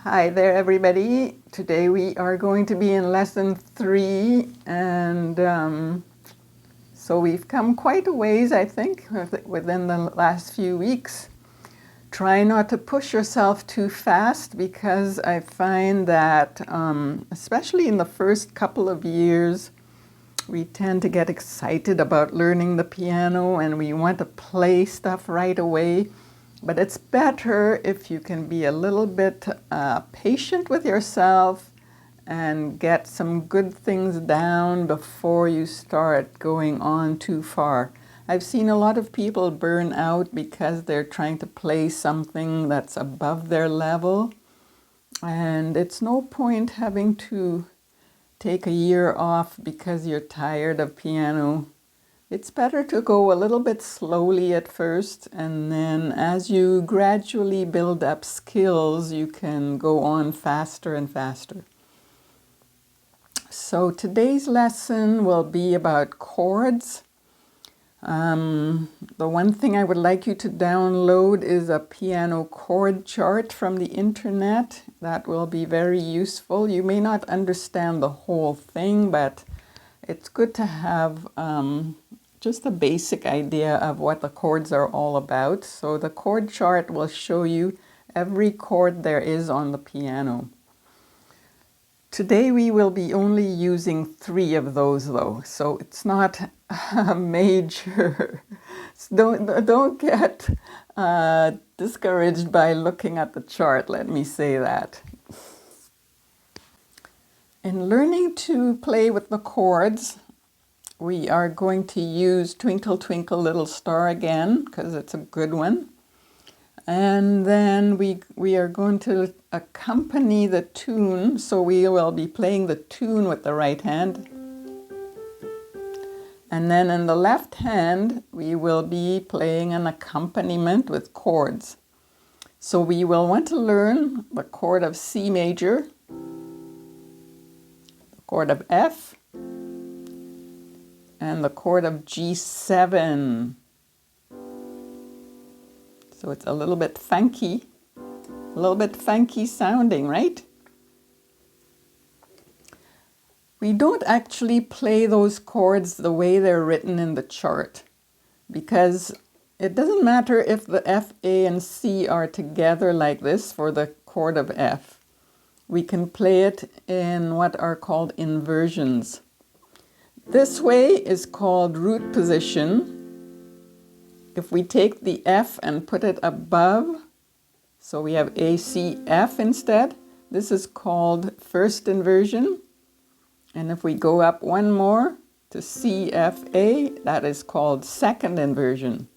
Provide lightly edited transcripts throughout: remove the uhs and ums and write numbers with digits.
Hi there, everybody. Today we are going to be in lesson 3, and so we've come quite a ways, I think, within the last few weeks. Try not to push yourself too fast, because I find that, especially in the first couple of years, we tend to get excited about learning the piano and we want to play stuff right away. But it's better if you can be a little bit patient with yourself and get some good things down before you start going on too far. I've seen a lot of people burn out because they're trying to play something that's above their level. And it's no point having to take a year off because you're tired of piano. It's better to go a little bit slowly at first, and then as you gradually build up skills, you can go on faster and faster. So today's lesson will be about chords. The one thing I would like you to download is a piano chord chart from the internet. That will be very useful. You may not understand the whole thing, but it's good to have just a basic idea of what the chords are all about. So the chord chart will show you every chord there is on the piano. Today we will be only using 3 of those though, so it's not a major. Don't get discouraged by looking at the chart, let me say that. In learning to play with the chords, we are going to use Twinkle, Twinkle, Little Star again, because it's a good one. And then we are going to accompany the tune, so we will be playing the tune with the right hand. And then in the left hand, we will be playing an accompaniment with chords. So we will want to learn the chord of C major, the chord of F, and the chord of G7. So it's a little bit funky sounding, right? We don't actually play those chords the way they're written in the chart, because it doesn't matter if the F, A, and C are together like this for the chord of F. We can play it in what are called inversions. This way is called root position. If we take the F and put it above, so we have A, C, F instead, this is called first inversion. And if we go up one more to C, F, A, that is called second inversion.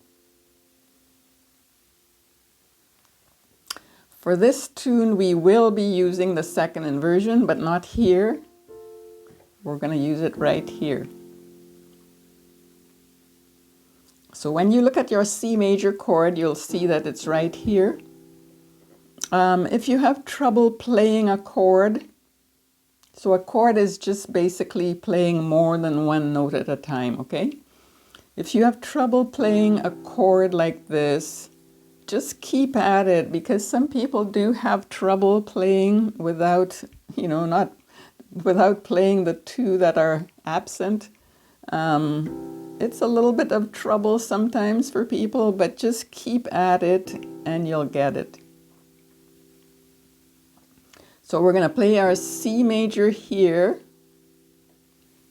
For this tune, we will be using the second inversion, but not here. We're going to use it right here. So when you look at your C major chord, you'll see that it's right here. If you have trouble playing a chord, so a chord is just basically playing more than one note at a time, okay? If you have trouble playing a chord like this, just keep at it, because some people do have trouble playing without, not without playing the 2 that are absent. It's a little bit of trouble sometimes for people, but just keep at it and you'll get it. So we're going to play our C major here,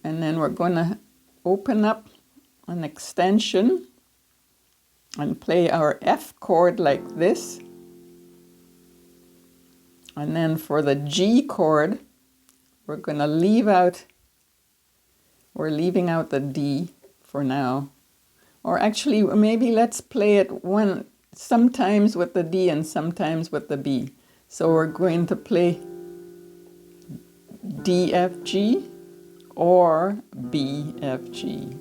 and then we're going to open up an extension and play our F chord like this. And then for the G chord, we're going to leaving out the D for now. Or actually, maybe let's play it sometimes with the D and sometimes with the B. So we're going to play D, F, G or B, F, G.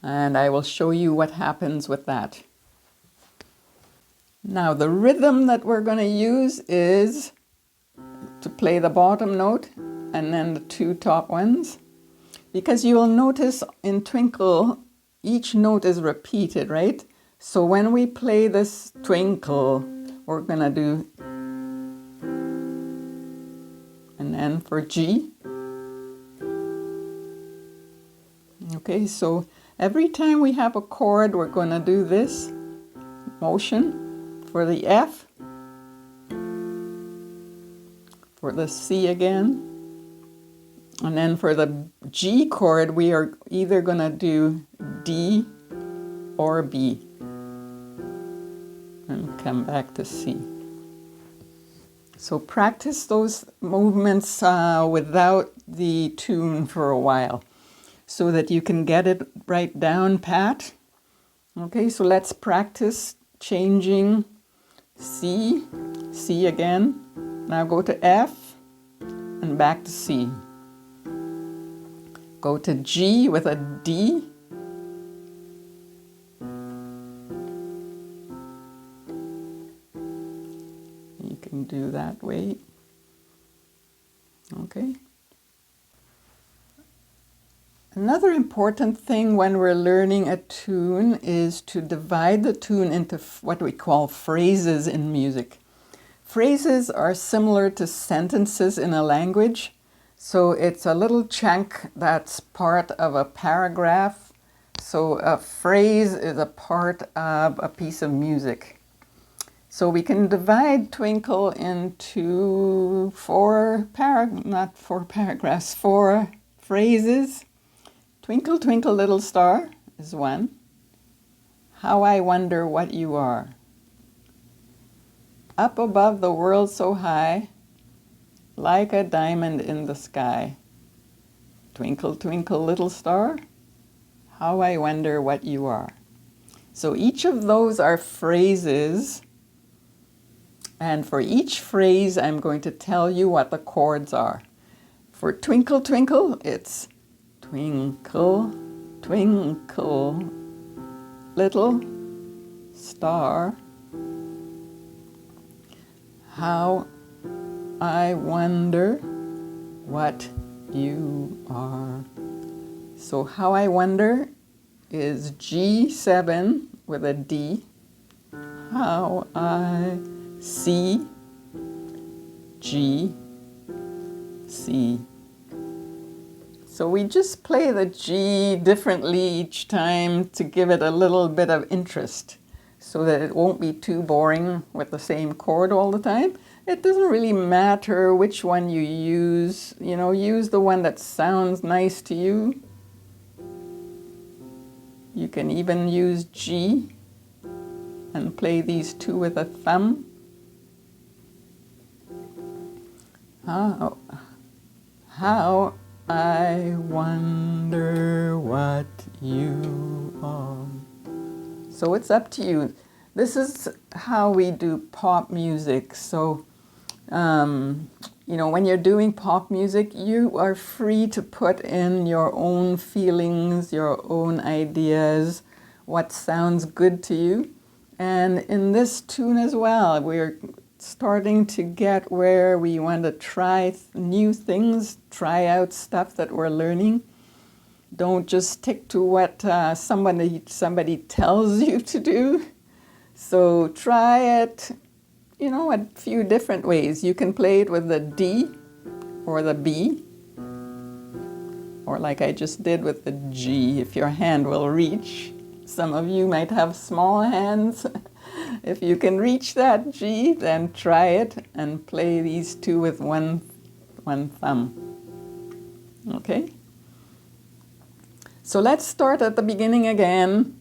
And I will show you what happens with that. Now the rhythm that we're going to use is to play the bottom note and then the 2 top ones. Because you will notice in Twinkle, each note is repeated, right? So when we play this twinkle, we're gonna do, and then for G. Okay, so every time we have a chord, we're gonna do this motion. For the F, for the C again, and then for the G chord, we are either gonna do D or B, and come back to C. So practice those movements without the tune for a while, so that you can get it right down pat. Okay, so let's practice changing C, C again. Now go to F and back to C. Go to G with a D. You can do that way. Okay. Another important thing when we're learning a tune is to divide the tune into what we call phrases in music. Phrases are similar to sentences in a language, so it's a little chunk that's part of a paragraph. So a phrase is a part of a piece of music. So we can divide Twinkle into four phrases. Twinkle, twinkle, little star is one. How I wonder what you are. Up above the world so high, like a diamond in the sky. Twinkle, twinkle, little star, how I wonder what you are. So each of those are phrases, and for each phrase I'm going to tell you what the chords are. For twinkle, twinkle, it's twinkle, twinkle, little star, how I wonder what you are. So how I wonder is G7 with a D. How I see, G, C. So we just play the G differently each time to give it a little bit of interest, so that it won't be too boring with the same chord all the time. It doesn't really matter which one you use. You know, use the one that sounds nice to you. You can even use G and play these two with a thumb. How I wonder what you are. So it's up to you. This is how we do pop music. So, you know, when you're doing pop music, you are free to put in your own feelings, your own ideas, what sounds good to you. And in this tune as well, we're starting to get where we want to try new things, try out stuff that we're learning. Don't just stick to what somebody tells you to do. So try it, you know, a few different ways. You can play it with the D or the B, or like I just did with the G, if your hand will reach. Some of you might have small hands. If you can reach that G, then try it and play these two with one thumb. Okay? So let's start at the beginning again.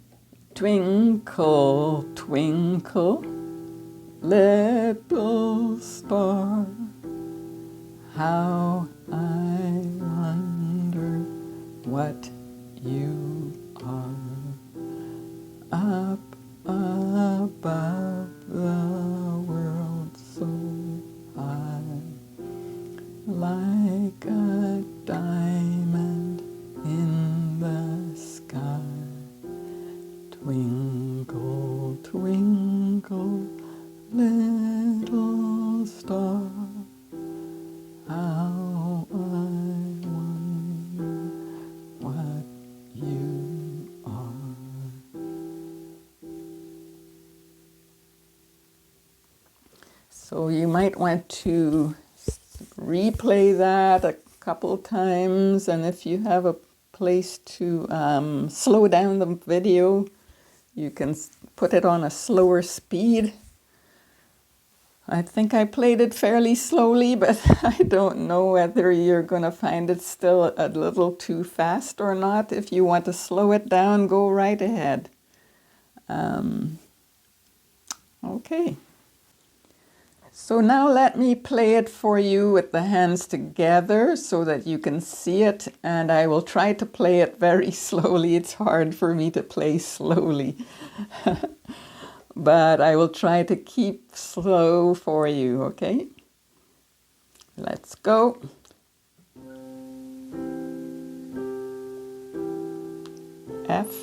Twinkle, twinkle, little star, how I wonder what you are. Up above the world so high, like a diamond in the sky. Twinkle, twinkle, little star, how I wonder what you are. So you might want to replay that a couple times, and if you have a place to slow down the video, you can put it on a slower speed. I think I played it fairly slowly, but I don't know whether you're going to find it still a little too fast or not. If you want to slow it down, go right ahead. Okay. So now let me play it for you with the hands together so that you can see it, and I will try to play it very slowly. It's hard for me to play slowly. But I will try to keep slow for you, okay? Let's go. F,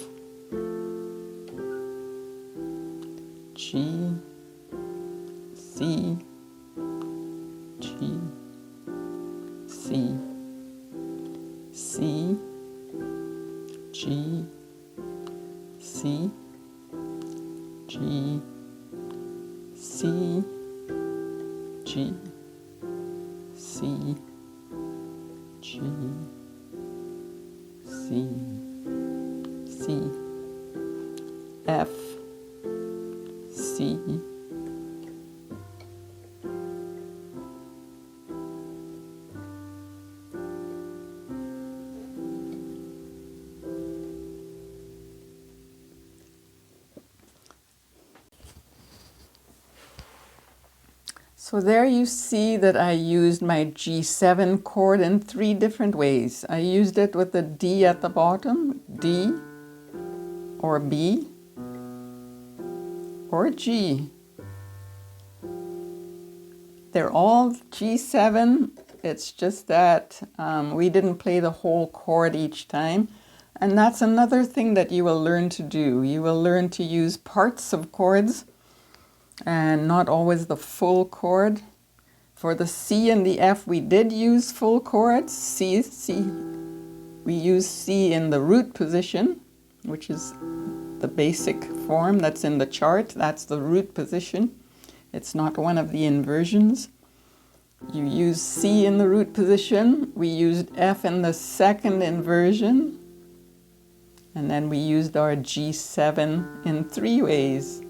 G, C, G, C, C, G, C, G, C, G, C, G, C, C, F, C, So there you see that I used my G7 chord in 3 different ways. I used it with the D at the bottom, D, or B, or G. They're all G7, it's just that we didn't play the whole chord each time. And that's another thing that you will learn to do. You will learn to use parts of chords and not always the full chord. For the C and the F, we did use full chords. C, we use C in the root position, which is the basic form that's in the chart. That's the root position. It's not one of the inversions. You use C in the root position. We used F in the second inversion. And then we used our G7 in 3 ways.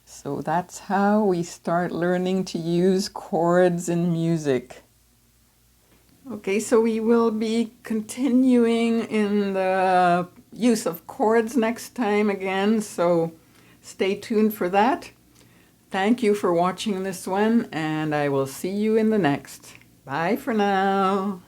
So that's how we start learning to use chords in music. Okay, so we will be continuing in the use of chords next time again, so stay tuned for that. Thank you for watching this one, and I will see you in the next. Bye for now.